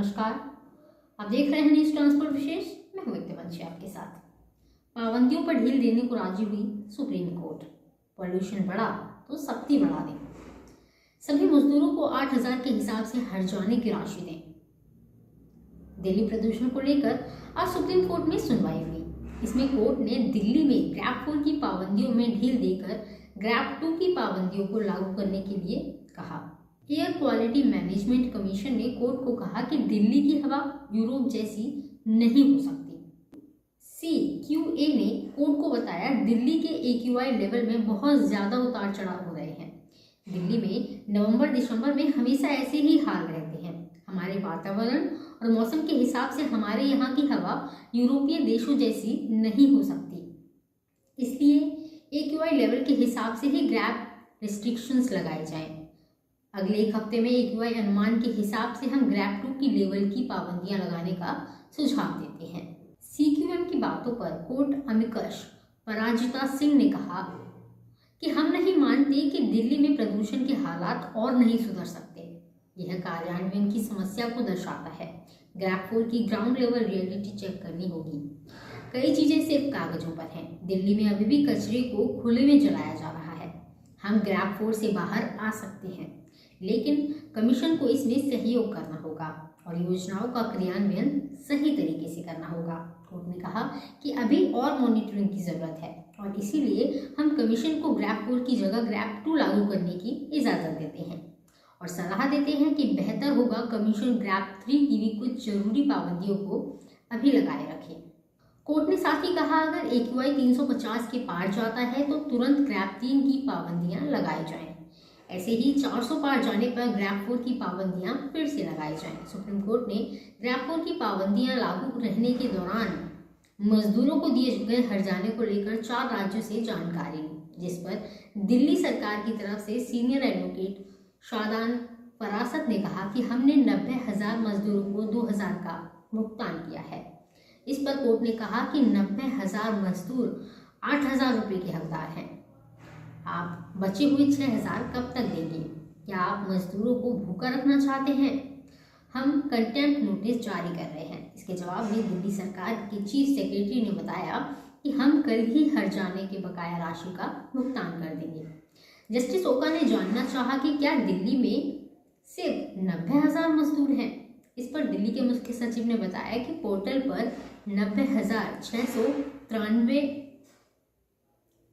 नमस्कार, आप देख रहे हैं न्यूज ट्रांसपोर्ट विशेष। मैं हूं वंशी आपके साथ। पाबंदियों पर ढील देने को राजी हुई सुप्रीम कोर्ट। पॉल्यूशन बढ़ा तो सख्ती बढ़ा दें। सभी मजदूरों को 8,000 के हिसाब से हर्जाने की राशि दें। दिल्ली प्रदूषण को लेकर आज सुप्रीम कोर्ट में सुनवाई हुई। इसमें कोर्ट ने दिल्ली में ग्रैब 4 की पाबंदियों में ढील देकर ग्रैब 2 की पाबंदियों को लागू करने के लिए कहा। एयर क्वालिटी मैनेजमेंट कमीशन ने कोर्ट को कहा कि दिल्ली की हवा यूरोप जैसी नहीं हो सकती। CQA ने कोर्ट को बताया दिल्ली के AQI लेवल में बहुत ज्यादा उतार चढ़ाव हो रहे हैं। दिल्ली में नवंबर दिसंबर में हमेशा ऐसे ही हाल रहते हैं। हमारे वातावरण और मौसम के हिसाब से हमारे यहाँ की हवा यूरोपीय देशों जैसी नहीं हो सकती, इसलिए AQI लेवल के हिसाब से ही ग्रैब रिस्ट्रिक्शंस लगाए जाएं। अगले एक हफ्ते में AQI अनुमान के हिसाब से हम ग्रैब 2 की लेवल की पाबंदियां लगाने का सुझाव देते हैं। CQM की बातों पर कोर्ट अमिकस पराजिता सिंह ने कहा कि हम नहीं मानते कि दिल्ली में प्रदूषण के हालात और नहीं सुधर सकते। यह कार्यान्वयन की समस्या को दर्शाता है। ग्रैब 4 की ग्राउंड लेवल रियलिटी चेक करनी होगी। कई चीजें सिर्फ कागजों पर हैं। दिल्ली में अभी भी कचरे को खुले में जलाया जा रहा है। हम ग्रैब 4 से बाहर आ सकते हैं, लेकिन कमीशन को इसमें सहयोग करना होगा और योजनाओं का क्रियान्वयन सही तरीके से करना होगा। कोर्ट ने कहा कि अभी और मॉनिटरिंग की जरूरत है और इसीलिए हम कमीशन को ग्रैब 4 की जगह ग्रैब 2 लागू करने की इजाजत देते हैं और सलाह देते हैं कि बेहतर होगा कमीशन ग्रैब 3 की भी कुछ जरूरी पाबंदियों को अभी लगाए रखे। कोर्ट ने साथ ही कहा अगर AQI 350 के पार जाता है तो तुरंत ग्रैब 3 की पाबंदियां लगाई जाएं। ऐसे ही 400 पार जाने पर ग्रैब 4 की पाबंदियां फिर से लगाई जाएं। सुप्रीम कोर्ट ने ग्रैब 4 की पाबंदियां लागू रहने के दौरान मजदूरों को दिए गए हर्जाने को लेकर 4 राज्यों से जानकारी ली, जिस पर दिल्ली सरकार की तरफ से सीनियर एडवोकेट शादान फरासत ने कहा कि हमने 90,000 मजदूरों को 2,000 का भुगतान किया है। इस पर कोर्ट ने कहा कि 90,000 मजदूर 8,000 रुपये के हकदार हैं। आप बचे हुए 6,000 कब तक देंगे? क्या आप मजदूरों को भूखा रखना चाहते हैं? हम कंटेम्प्ट नोटिस जारी कर रहे हैं। इसके जवाब में दिल्ली सरकार के चीफ सेक्रेटरी ने बताया कि हम कल ही हर्जाने के बकाया राशि का भुगतान कर देंगे। जस्टिस ओका ने जानना चाहा कि क्या दिल्ली में सिर्फ 90,000 मजदूर हैं? इस पर दिल्ली के मुख्य सचिव ने बताया कि पोर्टल पर 90,693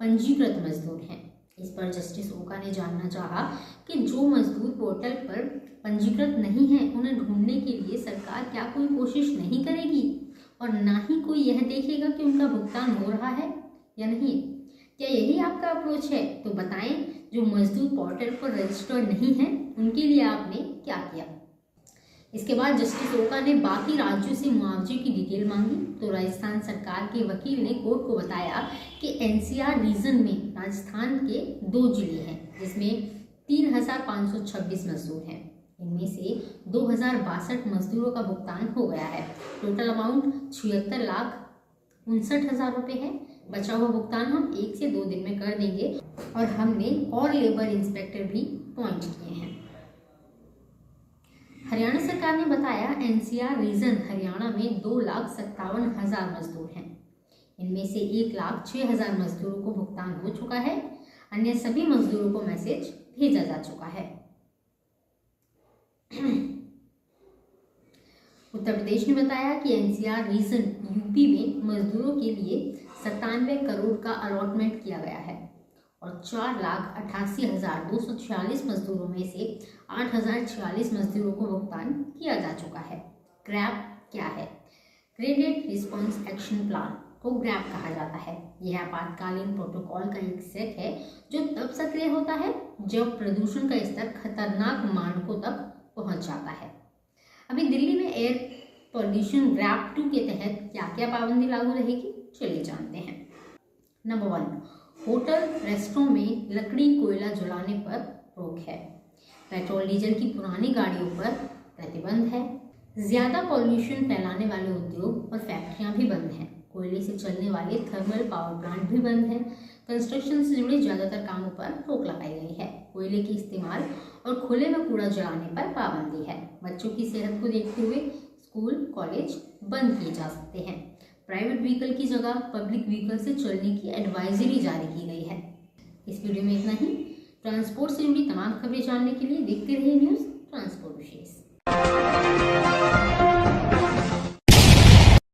पंजीकृत मजदूर हैं। इस पर जस्टिस ओका ने जानना चाहा कि जो मजदूर पोर्टल पर पंजीकृत नहीं हैं उन्हें ढूंढने के लिए सरकार क्या कोई कोशिश नहीं करेगी और ना ही कोई यह देखेगा कि उनका भुगतान हो रहा है या नहीं। क्या यही आपका अप्रोच है? तो बताएं, जो मजदूर पोर्टल पर रजिस्टर्ड नहीं हैं उनके लिए आपने क्या किया? इसके बाद जस्टिस ओका ने बाकी राज्यों से मुआवजे की डिटेल मांगी तो राजस्थान सरकार के वकील ने कोर्ट को बताया कि NCR रीजन में राजस्थान के 2 जिले हैं जिसमें 3,526 मजदूर हैं। इनमें से 2,062 मजदूरों का भुगतान हो गया है। टोटल अमाउंट 76,59,000 रुपये है। बचा हुआ भुगतान हम 1 से 2 दिन में कर देंगे और हमने और लेबर इंस्पेक्टर भी अपॉइंट किए हैं। हरियाणा सरकार ने बताया NCR रीजन हरियाणा में 2,57,000 मजदूर हैं। इनमें से 1,06,000 मजदूरों को भुगतान हो चुका है। अन्य सभी मजदूरों को मैसेज भेजा जा चुका है। उत्तर प्रदेश ने बताया कि NCR रीजन UP में मजदूरों के लिए 97 करोड़ का अलॉटमेंट किया गया है और 4,88,246 मजदूरों में से 8,046 मजदूरों को भुगतान किया जा चुका है। ग्रैब क्या है? ग्रेडेड रिस्पॉन्स एक्शन प्लान को ग्रैब कहा जाता है। यह आपातकालीन प्रोटोकॉल का एक सेट है जो तब सक्रिय होता है जब प्रदूषण का स्तर खतरनाक मानकों तक पहुंच जाता है। अभी दिल्ली में एयर पॉल्यूशन ग्रैब 2 के तहत क्या क्या पाबंदी लागू रहेगी, चलिए जानते हैं। नंबर 1, होटल रेस्टोरेंट में लकड़ी कोयला जलाने पर रोक है। पेट्रोल डीजल की पुरानी गाड़ियों पर प्रतिबंध है। ज्यादा पॉल्यूशन फैलाने वाले उद्योग और फैक्ट्रियां भी बंद हैं। कोयले से चलने वाले थर्मल पावर प्लांट भी बंद हैं। कंस्ट्रक्शन से जुड़े ज्यादातर कामों पर रोक लगाई गई है। कोयले के इस्तेमाल और खुले में कूड़ा जलाने पर पाबंदी है। बच्चों की सेहत को देखते हुए स्कूल कॉलेज बंद किए जा सकते हैं। प्राइवेट व्हीकल की जगह पब्लिक व्हीकल से चलने की एडवाइजरी जारी की गई है। इस वीडियो में इतना ही। ट्रांसपोर्ट से जुड़ी तमाम खबरें जानने के लिए देखते रहिए न्यूज़ ट्रांसपोर्ट विशेष।